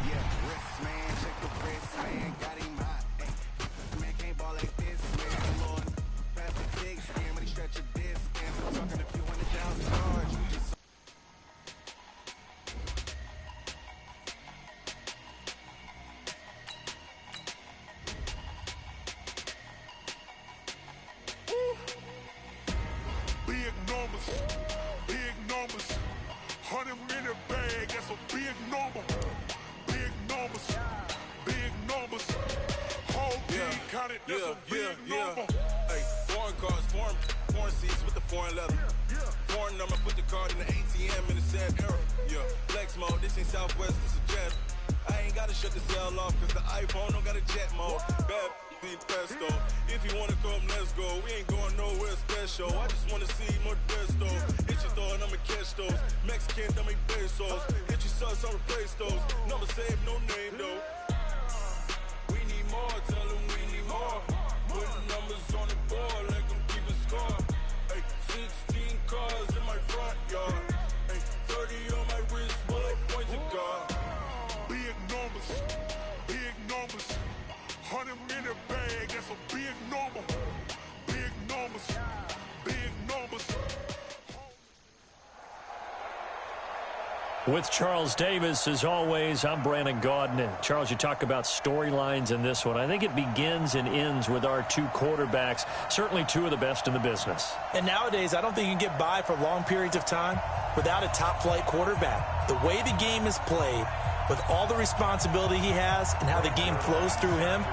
Yeah, wrist man, check the wrist man, got him hot. Hey, man can't ball like this, man. Lord, pass the big scam, but he stretch a disc. I'm talking a few $100,000. You just big numbers, big numbers. 100 in the bag, that's a big number. Big numbers, big numbers. Whole team counted, that's a big number. Hey, foreign cars, foreign seats with the foreign leather. Foreign number, put the card in the ATM in the sad era. Yeah, flex mode, this ain't Southwest, this is Jet. I ain't gotta shut the cell off, cause the iPhone don't got a jet mode. Bad need pesto. If you wanna come, let's go. We ain't going nowhere special. I just wanna see more desto. Hit your thought, I'ma catch those. Mexican, dummy pesos. Hit your sus, I'll replace those. Number saved, no name though. We need more, tell them we need more. Putting numbers on the board, let them keep a score. Hey, 16 cars in my front yard. Hey, 30 on my wrist, bullet point to God. Big numbers, big numbers. 100 in the bag, that's a big number. Big numbers, big numbers. With Charles Davis, as always, I'm Brandon Gaudin. And Charles, you talk about storylines in this one. I think it begins and ends with our two quarterbacks, certainly two of the best in the business. And nowadays, I don't think you can get by for long periods of time without a top-flight quarterback. The way the game is played, with all the responsibility he has and how the game flows through him,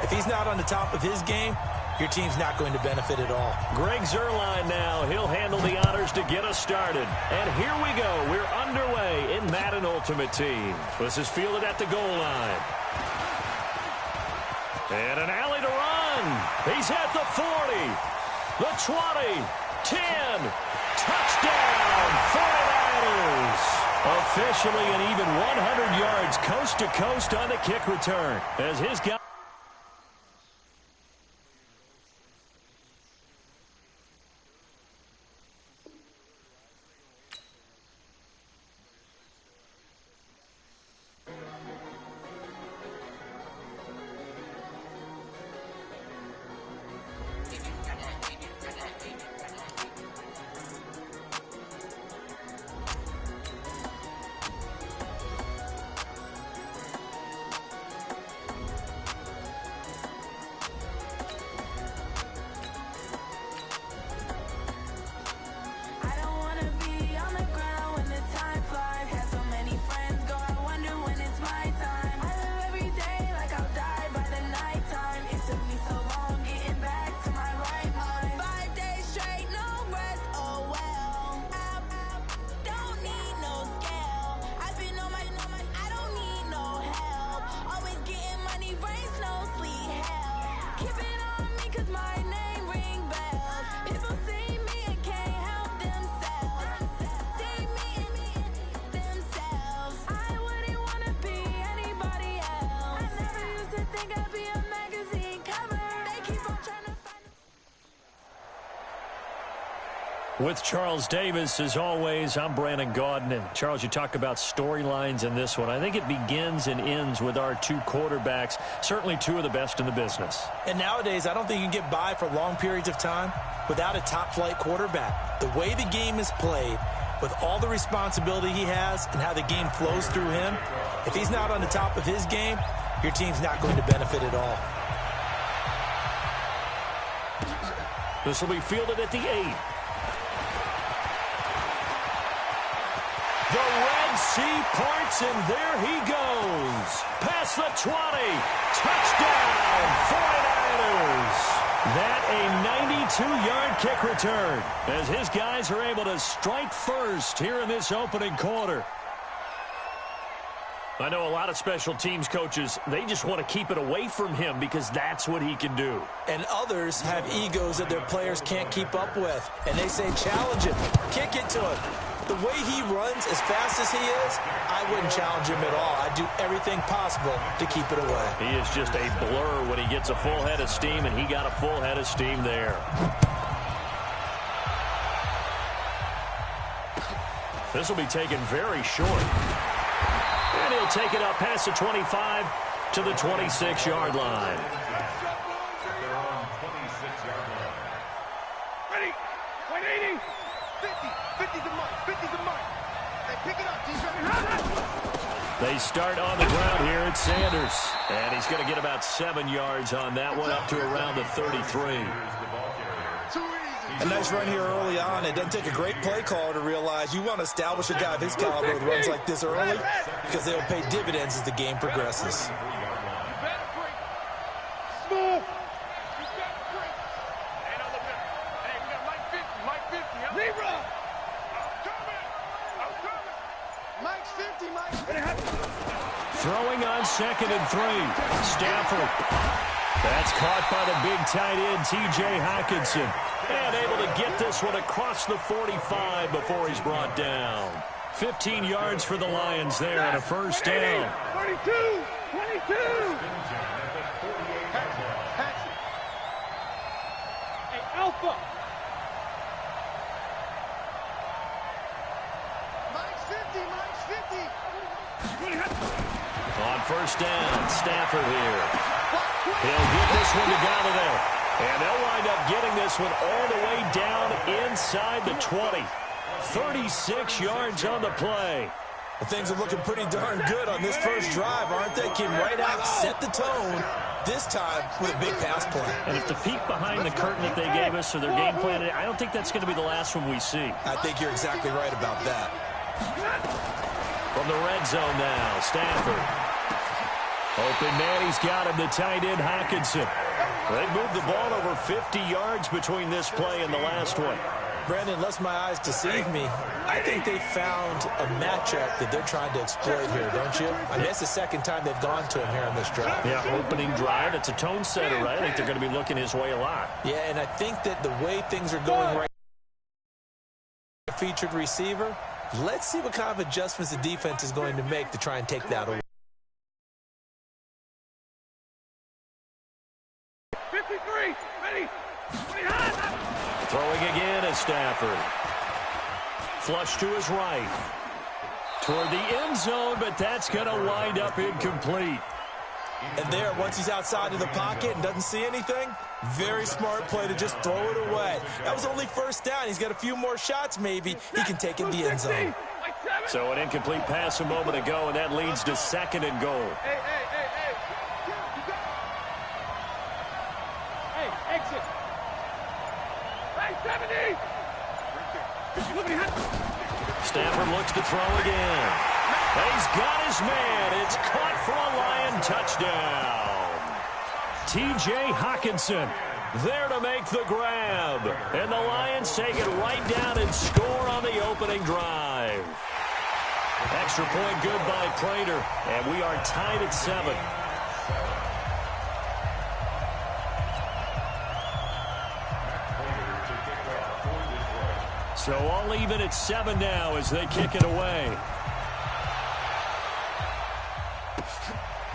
if he's not on the top of his game, your team's not going to benefit at all. Greg Zuerlein now. He'll handle the honors to get us started. And here we go. We're underway in Madden Ultimate Team. This is fielded at the goal line. And an alley to run. He's at the 40, the 20, 10. Touchdown, 49ers. Officially an even 100 yards coast to coast on the kick return as his guy. With Charles Davis, as always, I'm Brandon Gaudin. And Charles, you talk about storylines in this one. I think it begins and ends with our two quarterbacks, certainly two of the best in the business. And nowadays, I don't think you can get by for long periods of time without a top-flight quarterback. The way the game is played, with all the responsibility he has and how the game flows through him, if he's not on the top of his game, your team's not going to benefit at all. This will be fielded at the 8. The Red Sea parts, and there he goes. Past the 20. Touchdown, 49ers. That a 92-yard kick return as his guys are able to strike first here in this opening quarter. I know a lot of special teams coaches, they just want to keep it away from him because that's what he can do. And others have egos that their players can't keep up with. And they say, challenge him, kick it to him. The way he runs as fast as he is, I wouldn't challenge him at all. I'd do everything possible to keep it away. He is just a blur when he gets a full head of steam, and he got a full head of steam there. This will be taken very short. And he'll take it up past the 25 to the 26-yard line. Ready? 180. 50. 50's a mark. 50's a mark. Hey, pick it up, D. They start on the ground here at Sanders. And he's going to get about 7 yards on that one, up to around the 33. A nice run here early on. It doesn't take a great play caller to realize you want to establish a guy of his caliber with runs like this early, because they'll pay dividends as the game progresses. Throwing on 2nd and 3. Stafford. That's caught by the big tight end, T.J. Hockenson. And able to get this one across the 45 before he's brought down. 15 yards for the Lions there and a first down. 22! 22! Hey, Alpha! Mike's 50! Mike's 50! On first down, Stafford here. He'll get this one to Golladay. And they'll wind up getting this one all the way down inside the 20. 36 yards on the play. Well, things are looking pretty darn good on this first drive, aren't they? Came right out, set the tone, this time with a big pass play. And if the peek behind the curtain that they gave us or their game plan, I don't think that's going to be the last one we see. I think you're exactly right about that. From the red zone now, Stafford. Open man, he's got him, the tight end, Hockenson. They moved the ball over 50 yards between this play and the last one. Brandon, lest my eyes deceive me, I think they found a matchup that they're trying to exploit here, don't you? I mean, it's the second time they've gone to him here on this drive. Yeah, opening drive. It's a tone setter, right? I think they're going to be looking his way a lot. Yeah, and I think that the way things are going right now, featured receiver, let's see what kind of adjustments the defense is going to make to try and take that away. 53! Ready! Throwing again is Stafford. Flush to his right. Toward the end zone, but that's going to wind up incomplete. And there, once he's outside of the pocket and doesn't see anything, very smart play to just throw it away. That was only first down. He's got a few more shots, maybe. He can take it in the end zone. So an incomplete pass a moment ago, and that leads to 2nd and goal. Hey. Hey, exit. Hey, 70! Stafford looks to throw again. He's got his man. It's caught for a Lion touchdown. T.J. Hockenson there to make the grab. And the Lions take it right down and score on the opening drive. Extra point good by Prater. And we are tied at 7. So all even at 7 now as they kick it away.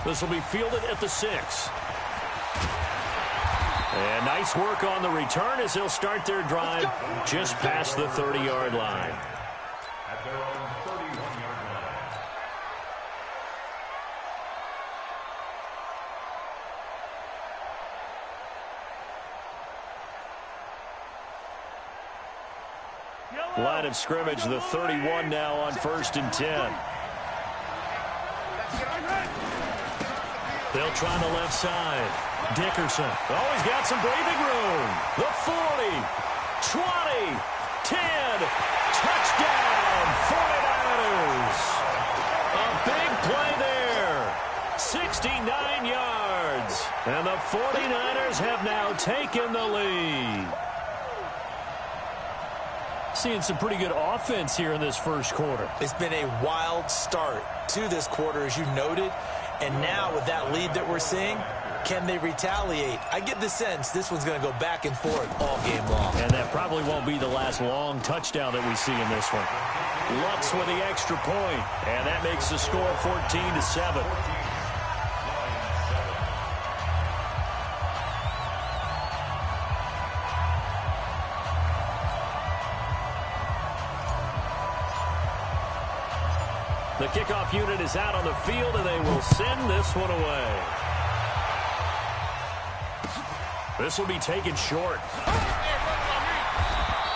This will be fielded at the 6. And nice work on the return as they'll start their drive just past the 30-yard line. At their own 31-yard line. Line of scrimmage, the 31 now on 1st and 10. They'll try the left side. Dickerson. Oh, he's got some breathing room. The 40, 20, 10. Touchdown, 49ers. A big play there. 69 yards. And the 49ers have now taken the lead. Seeing some pretty good offense here in this first quarter. It's been a wild start to this quarter, as you noted. And now with that lead that we're seeing, can they retaliate? I get the sense this one's going to go back and forth all game long. And that probably won't be the last long touchdown that we see in this one. Lutz with the extra point, and that makes the score 14-7. The kickoff unit is out on the field, and they will send this one away. This will be taken short.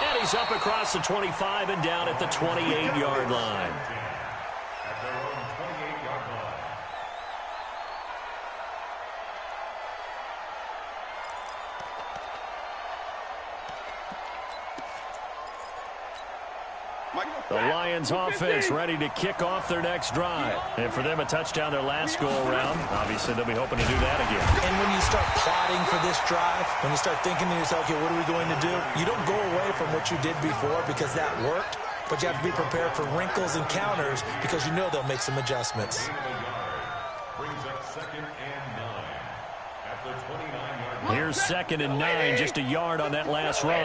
And he's up across the 25 and down at the 28-yard line. The Lions offense ready to kick off their next drive. And for them, a touchdown their last go-around. Obviously, they'll be hoping to do that again. And when you start plotting for this drive, when you start thinking to yourself, okay, what are we going to do? You don't go away from what you did before because that worked, but you have to be prepared for wrinkles and counters because you know they'll make some adjustments. Here's 2nd and 9, just a yard on that last run.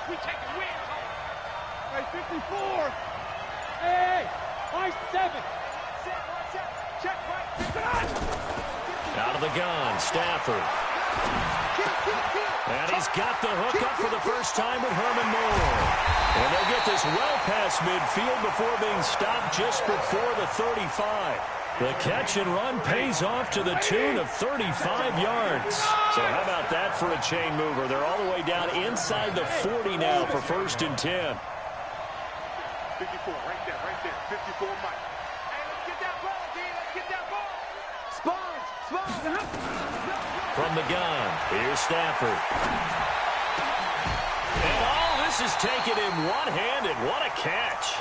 We take a win. Hey, 54. Hey, I 7. Check right. Out of the gun, Stafford. And he's got the hook up for the first time with Herman Moore. And they'll get this well past midfield before being stopped just before the 35. The catch and run pays off to the tune of 35 yards. So how about that for a chain mover? They're all the way down inside the 40 now for 1st and 10. 54, right there, 54 Mike. Hey, let's get that ball, D. Let's get that ball. Sponge. From the gun, here's Stafford. And all this is taken in one-handed. What a catch.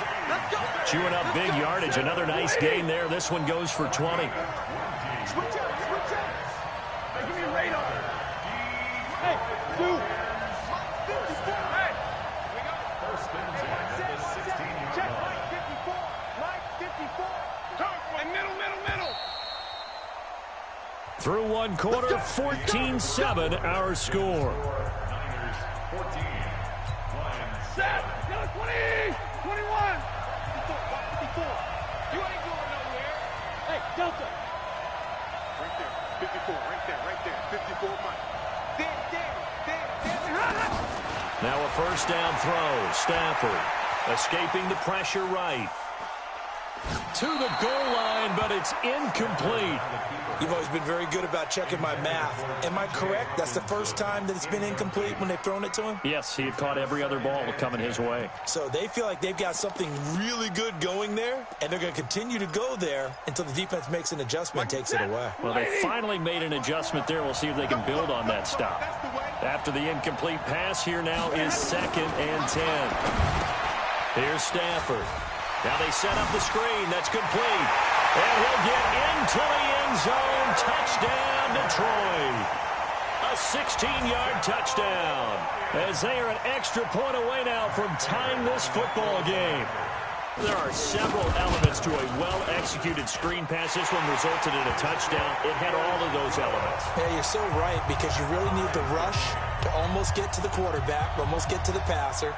Chewing up big yardage. Another nice gain there. This one goes for 20. Switch up. Hey, give me a radar. Hey, 2. Hey, we go. First and 10 at the 16-yard check, Mike 54. Mike 54. Come on, middle. Through one quarter, 14-7 our score. Set. 20. 21. 54. You ain't going nowhere. Hey, Delta. Right there. 54. Right there. 54 Mike. Now a first down throw. Stafford escaping the pressure right. To the goal line, but it's incomplete. You've always been very good about checking my math. Am I correct? That's the first time that it's been incomplete when they've thrown it to him? Yes, he had caught every other ball coming his way. So they feel like they've got something really good going there, and they're going to continue to go there until the defense makes an adjustment and takes it away. Well, they finally made an adjustment there. We'll see if they can build on that stop. After the incomplete pass, here now is 2nd and 10. Here's Stafford. Now they set up the screen. That's complete. And he'll get into the end zone. Touchdown, Detroit. A 16-yard touchdown. As they are an extra point away now from tying this football game. There are several elements to a well-executed screen pass. This one resulted in a touchdown. It had all of those elements. Yeah, you're so right, because you really need the rush to almost get to the quarterback, almost get to the passer.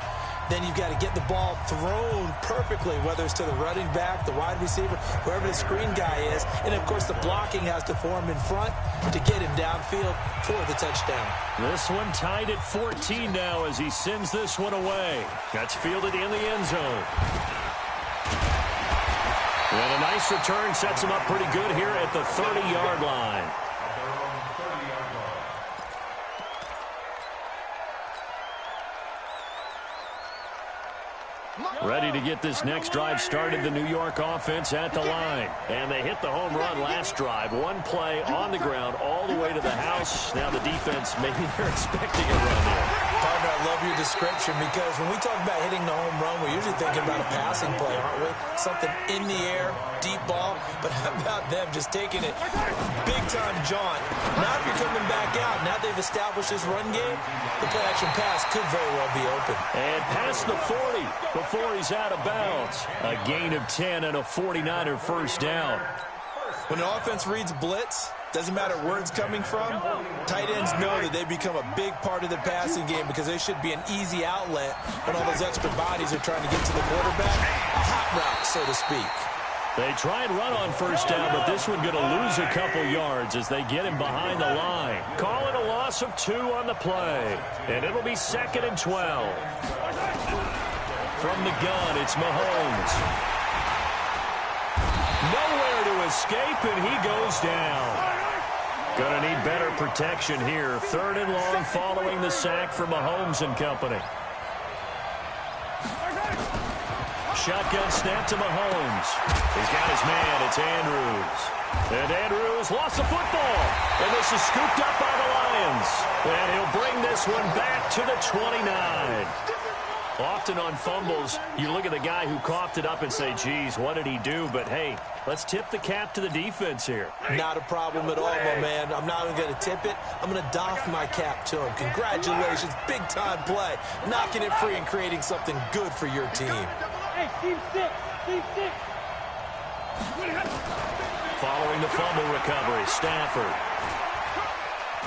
Then you've got to get the ball thrown perfectly, whether it's to the running back, the wide receiver, wherever the screen guy is. And, of course, the blocking has to form in front to get him downfield for the touchdown. This one tied at 14 now as he sends this one away. That's fielded in the end zone. And a nice return sets him up pretty good here at the 30-yard line. Ready to get this next drive started, the New York offense at the line. And they hit the home run last drive. One play on the ground all the way to the house. Now the defense, maybe they're expecting a run here. Partner, I love your description, because when we talk about hitting the home run, we're usually thinking about a passing play, aren't we? Something in the air, deep ball. But how about them just taking it big-time jaunt? Now if you're coming back out, now they've established this run game, the play-action pass could very well be open. And past the 40 before he's out of bounds. A gain of 10 and a 49er first down. When the offense reads blitz, doesn't matter where it's coming from, tight ends know that they become a big part of the passing game, because they should be an easy outlet when all those extra bodies are trying to get to the quarterback. A hot route, so to speak. They try and run on first down, but this one going to lose a couple yards as they get him behind the line. Call it a loss of 2 on the play, and it'll be 2nd and 12. From the gun, it's Mahomes. escape, and he goes down. Going to need better protection here. 3rd and long following the sack from Mahomes and company. Shotgun snap to Mahomes. He's got his man. It's Andrews. And Andrews lost the football. And this is scooped up by the Lions. And he'll bring this one back to the 29. Often on fumbles, you look at the guy who coughed it up and say, geez, what did he do? But, hey, let's tip the cap to the defense here. Not a problem at all, my man. I'm not even going to tip it. I'm going to doff my cap to him. Congratulations. Big-time play. Knocking it free and creating something good for your team. Hey, team 6. Team 6. Following the fumble recovery, Stafford.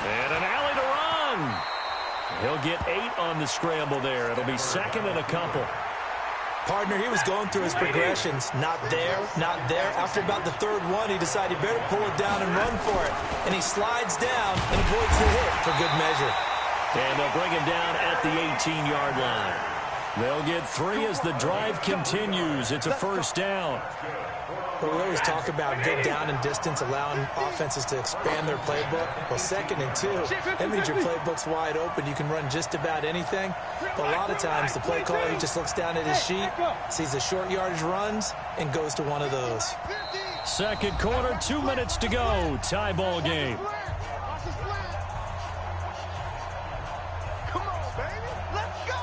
And an alley to run. He'll get 8 on the scramble there. It'll be 2nd and a couple. Partner, he was going through his progressions. Not there, not there. After about the 3rd one, he decided he better pull it down and run for it. And he slides down and avoids the hit for good measure. And they'll bring him down at the 18-yard line. They'll get 3 as the drive continues. It's a 1st down. But we always talk about good down and distance, allowing offenses to expand their playbook. Well, 2nd and 2, that means your playbook's wide open. You can run just about anything. But a lot of times, the play caller, he just looks down at his sheet, sees the short yardage runs, and goes to one of those. 2nd quarter, 2 minutes to go. Tie ball game. Come on, baby. Let's go.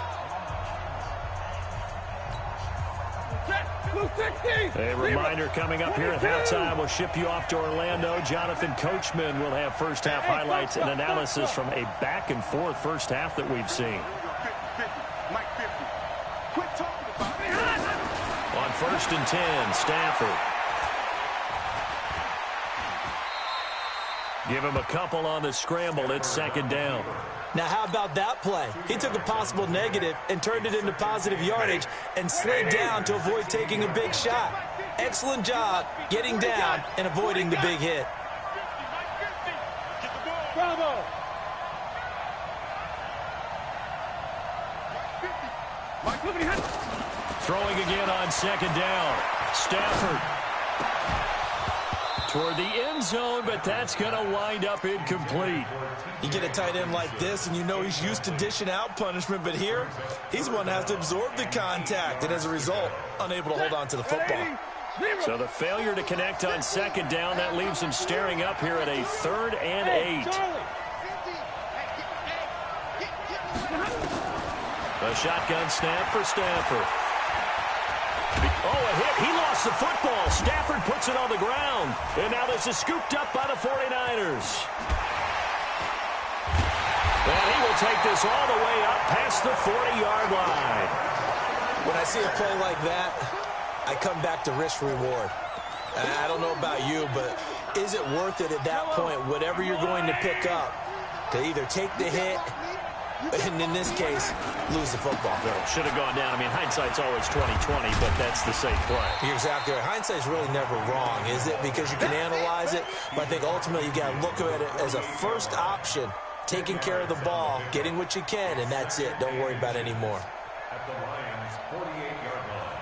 A reminder coming up here at halftime. We'll ship you off to Orlando. Jonathan Coachman will have first-half highlights and analysis from a back-and-forth first half that we've seen. On 1st and 10, Stafford. Give him a couple on the scramble. It's 2nd down. Now, how about that play? He took a possible negative and turned it into positive yardage and slid down to avoid taking a big shot. Excellent job getting down and avoiding the big hit. Bravo. Throwing again on 2nd down. Stafford toward the end zone, but that's going to wind up incomplete. You get a tight end like this, and you know he's used to dishing out punishment, but here, he's one that has to absorb the contact, and as a result, unable to hold on to the football. So the failure to connect on 2nd down, that leaves him staring up here at a 3rd and 8. A shotgun snap for Stafford. Oh, a hit. He lost the football. Stafford puts it on the ground. And now this is scooped up by the 49ers. And he will take this all the way up past the 40-yard line. When I see a play like that, I come back to risk-reward. I don't know about you, but is it worth it at that point, whatever you're going to pick up, to either take the hit, and in this case, lose the football? Should have gone down. I mean, hindsight's always 20/20, but that's the safe play. You're exactly right. Hindsight's really never wrong, is it? Because you can analyze it, but I think ultimately you got to look at it as a first option, taking care of the ball, getting what you can, and that's it. Don't worry about it anymore. At the Lions' 48-yard line.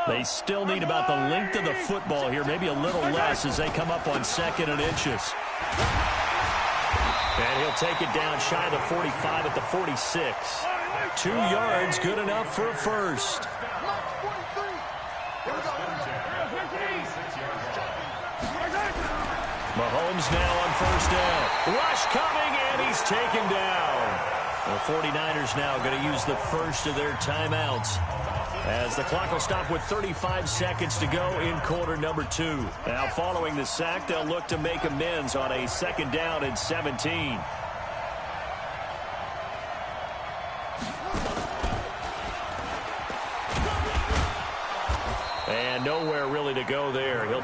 They still need about the length of the football here, maybe a little less as they come up on 2nd and inches. And he'll take it down shy of the 45 at the 46. 2 yards, good enough for a first. Mahomes now on 1st down. Rush coming, and he's taken down. The 49ers now going to use the first of their timeouts, as the clock will stop with 35 seconds to go in quarter number 2. Now, following the sack, they'll look to make amends on a 2nd down and 17. And nowhere really to go there. He'll